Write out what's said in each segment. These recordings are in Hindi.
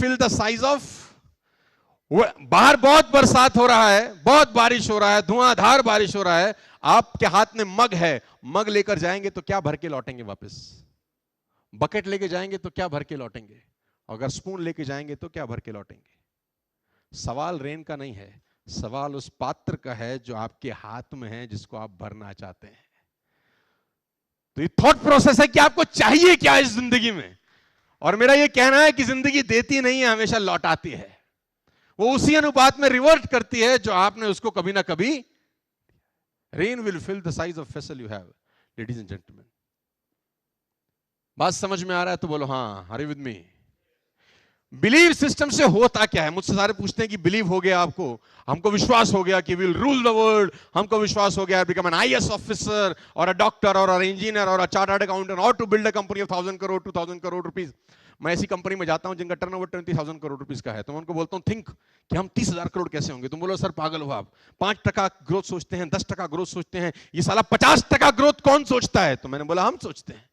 feel the size of, बाहर बहुत बरसात हो रहा है, बहुत बारिश हो रहा है, धुआंधार बारिश हो रहा है, आपके हाथ में मग है, मग लेकर जाएंगे तो क्या भर के लौटेंगे वापस? बकेट लेके जाएंगे तो क्या भर के लौटेंगे? अगर स्पून लेके जाएंगे तो क्या भर के लौटेंगे? सवाल रेन का नहीं है, सवाल उस पात्र का है जो आपके हाथ में है, जिसको आप भरना चाहते हैं। तो ये थॉट प्रोसेस है कि आपको चाहिए क्या इस जिंदगी में। और मेरा ये कहना है कि जिंदगी देती नहीं है, हमेशा लौटाती है। वो उसी अनुपात में रिवर्ट करती है जो आपने उसको कभी ना कभी। Rain will fill the size of vessel you have. Ladies and gentleman, बात समझ में आ रहा है तो बोलो हाँ, are you with me? Belief system से होता क्या है? मुझसे सारे पूछते हैं कि बिलीव हो गया आपको, हमको विश्वास हो गया कि विल रूल द वर्ल्ड, हमको विश्वास हो गया बिकम एन आईएएस ऑफिसर और अ डॉक्टर और अ इंजीनियर और अ चार्टर्ड अकाउंटेंट और to build a company of 1000 crore 2000 crore rupees. मैं ऐसी कंपनी में जाता हूं जिनका टर्नओवर 20,000 करोड़ रुपीस का है, तो मैं उनको बोलता हूं थिंक कि हम 30,000 करोड़ कैसे होंगे? तुम बोलो सर पागल हो आप, 5% ग्रोथ सोचते हैं, 10% ग्रोथ सोचते हैं, ये साला 50% ग्रोथ कौन सोचता है? तो मैंने बोला हम सोचते हैं।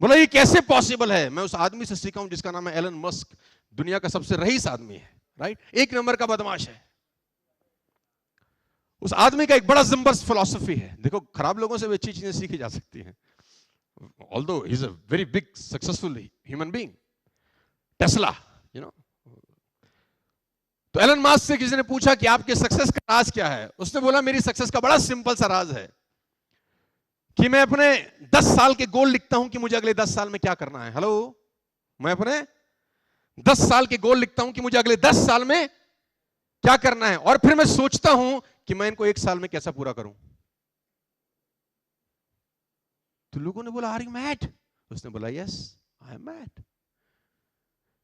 बोला ये कैसे पॉसिबल है? मैं उस आदमी से सीखा हूं जिसका नाम है एलन मस्क, दुनिया का सबसे रईस आदमी है, राइट, एक नंबर का बदमाश है। उस आदमी का एक बड़ा जबरदस्त फिलॉसफी है। देखो, खराब लोगों से भी अच्छी चीजें सीखी जा सकती हैं, although he is a very big successful human being, Tesla, you know. तो एलन मस्क से किसी ने पूछा कि आपके सक्सेस का राज क्या है? उसने बोला मेरी सक्सेस का बड़ा सिंपल सा राज है कि मैं अपने 10 साल के गोल लिखता हूं कि मुझे अगले 10 साल में क्या करना है। हेलो, मैं अपने 10 साल के गोल लिखता हूं कि मुझे अगले 10 साल में क्या करना है, और फिर मैं सोचता हूं कि मैं इनको 1 साल में कैसा पूरा करूं। तो लोगों ने बोला आर यू मैड? उसने बोला यस आई एम मैड।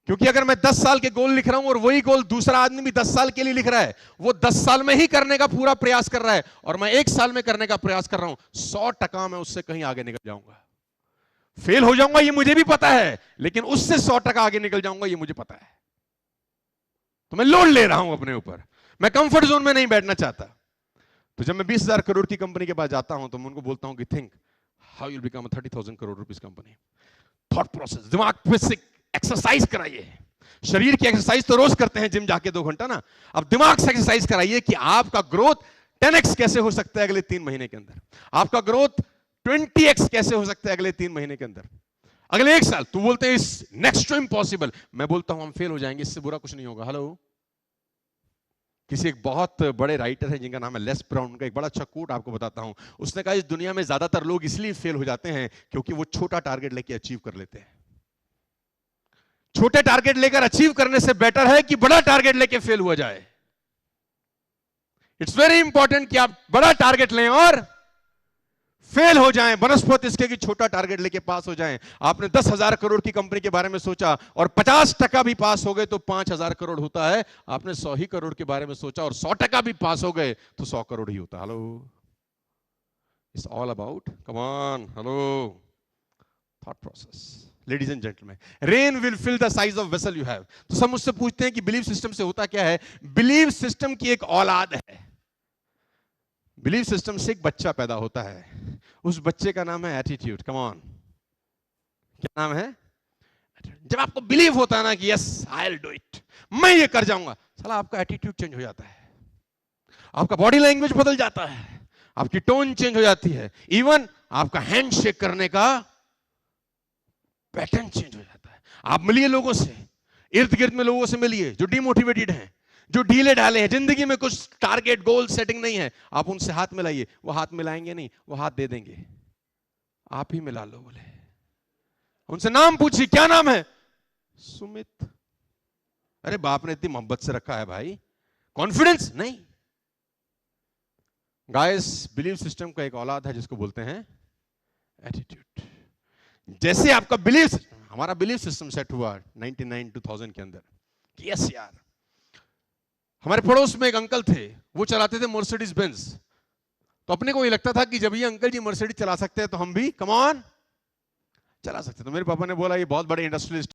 क्योंकि अगर मैं 10 साल के गोल लिख रहा हूं और वही गोल दूसरा आदमी भी 10 साल के लिए लिख रहा है, वो 10 साल में ही करने का पूरा प्रयास कर रहा है, और मैं 1 साल में करने का प्रयास कर रहा हूं, 100% मैं उससे कहीं आगे निकल जाऊंगा। फेल हो जाऊंगा ये मुझे भी पता है, लेकिन उससे 100% आगे निकल जाऊंगा ये मुझे पता है। तो मैं लोड ले रहा हूं अपने ऊपर, मैं कंफर्ट जोन में नहीं बैठना चाहता। तो जब मैं 20,000 करोड़ की कंपनी के पास जाता हूं तो मैं उनको बोलता हूं कि think how you become a 30,000 crore rupees company. Thought process, दिमाग पे से एक्सरसाइज कराइए। शरीर की एक्सरसाइज तो रोज करते हैं जिम जाके 2 घंटा ना, अब दिमाग से एक्सरसाइज कराइए कि आपका ग्रोथ 10x कैसे हो सकता है अगले 3 महीने के अंदर, आपका ग्रोथ 20x कैसे हो सकता है अगले 3 महीने के अंदर, अगले 1 साल। तू बोलते हैं इस नेक्स्ट टू इम्पॉसिबल, मैं बोलता हूं हम फेल हो जाएंगे, इससे बुरा कुछ नहीं होगा। हेलो, किसी एक बहुत बड़े राइटर है जिनका नाम है लेस ब्राउन, का एक बड़ा अच्छा कोट आपको बताता हूं। उसने कहा इस दुनिया में ज्यादातर लोग इसलिए फेल हो जाते हैं क्योंकि वो छोटा टारगेट लेके अचीव कर लेते हैं। छोटे टारगेट लेकर अचीव करने से बेटर है कि बड़ा टारगेट लेके फेल हुआ जाए। इट्स वेरी इंपॉर्टेंट कि आप बड़ा टारगेट लें और फेल हो जाएं, बनस्पत इसके कि छोटा टारगेट लेके पास हो जाएं। आपने 10,000 करोड़ की कंपनी के बारे में सोचा और 50% भी पास हो गए तो 5,000 करोड़ होता है। आपने 100 ही करोड़ के बारे में सोचा और 100% भी पास हो गए तो 100 करोड़ ही होता। Hello, it's all about, come on, hello, thought process. Ladies and gentleman, rain will fill the size of vessel you have. तो सब मुझसे पूछते हैं कि बिलीव सिस्टम से होता क्या है? बिलीव सिस्टम की एक औलाद है। बिलीव सिस्टम से एक बच्चा पैदा होता है, उस बच्चे का नाम है एटीट्यूड। कम ऑन, क्या नाम है? जब आपको बिलीव होता है ना कि yes I will do it, मैं ये कर जाऊंगा, साला आपका एटीट्यूड चेंज हो जाता है, आपका बॉडी लैंग्वेज बदल जाता है, आपकी टोन चेंज हो जाती है, इवन आपका हैंड शेक करने का पैटर्न चेंज हो जाता है। आप मिलिए लोगों से, इर्द गिर्द में लोगों से मिलिए जो डिमोटिवेटेड हैं, जो ढीले ढाले हैं, जिंदगी में कुछ टारगेट गोल सेटिंग नहीं है, आप उनसे हाथ मिलाइए। वो हाथ मिलाएंगे नहीं, वो हाथ दे देंगे, आप ही मिला लो। बोले उनसे नाम पूछिए, क्या नाम है? सुमित। अरे बाप ने इतनी मोहब्बत से रखा है भाई, कॉन्फिडेंस नहीं। गाइस, बिलीव सिस्टम का एक औलाद है जिसको बोलते हैं एटीट्यूड। जैसे आपका बिलीव, हमारा बिलीव सिस्टम सेट हुआ 99 2000 के अंदर कि यस यार, हमारे पड़ोस में एक अंकल थे, वो चलाते थे मर्सिडीज बेंज। तो अपने को ये लगता था कि जब ये अंकल जी मर्सिडीज चला सकते हैं तो हम भी कम ऑन चला सकते हैं। तो मेरे पापा ने बोला ये बहुत बड़े इंडस्ट्रियलिस्ट